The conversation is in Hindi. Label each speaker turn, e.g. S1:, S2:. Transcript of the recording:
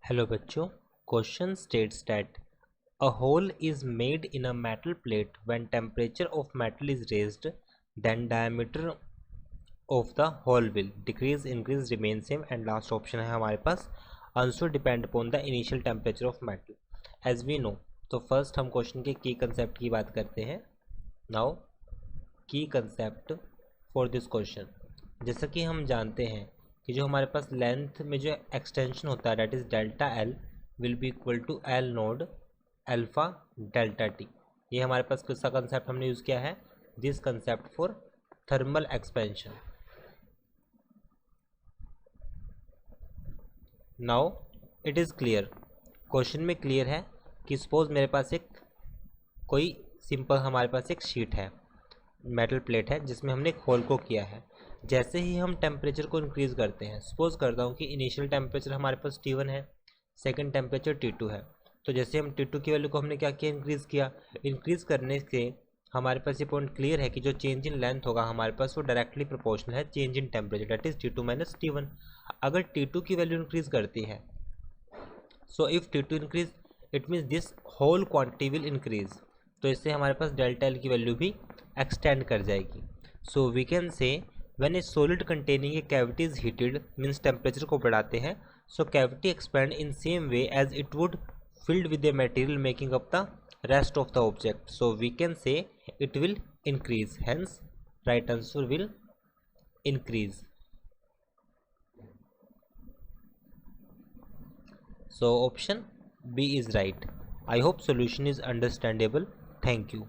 S1: हेलो बच्चों, question states that a hole is made in a metal plate when temperature of metal is raised, then diameter of the hole will decrease, increase, remain same and last option है हमारे पास answer depend upon the initial temperature of metal as we know। तो फर्स्ट हम क्वेश्चन के की कंसेप्ट की बात करते हैं। नाउ की कंसेप्ट फॉर दिस क्वेश्चन, जैसा कि हम जानते हैं कि जो हमारे पास लेंथ में जो एक्सटेंशन होता है that is delta L will be equal to L naught alpha delta T. ये हमारे पास किसका कंसेप्ट हमने यूज़ किया है, this concept for thermal expansion. Now it is clear, question में क्लियर है कि सपोज मेरे पास एक कोई सिंपल हमारे पास एक शीट है, मेटल प्लेट है जिसमें हमने एक होल को किया है। जैसे ही हम टेम्परेचर को इंक्रीज़ करते हैं, सपोज करता हूँ कि इनिशियल टेम्परेचर हमारे पास T1 है, सेकंड टेम्परेचर T2 है। तो जैसे हम T2 की वैल्यू को हमने क्या किया, इंक्रीज़ किया। इंक्रीज़ करने से हमारे पास ये पॉइंट क्लियर है कि जो चेंज इन लेंथ होगा हमारे पास वो डायरेक्टली प्रोपोर्शनल है change in temperature, that is T2 minus T1। अगर T2 की वैल्यू इंक्रीज़ करती है, so if T2 increase it means this whole quantity will increase. तो इससे हमारे पास डेल्टा एल की वैल्यू भी एक्सटेंड कर जाएगी। So we can say when a solid containing a cavity is heated means temperature को बढ़ाते हैं, so cavity expand in same way as it would filled with a material making up the rest of the object. So we can say it will increase, hence right answer will increase. So option B is right. I hope solution is understandable. Thank you.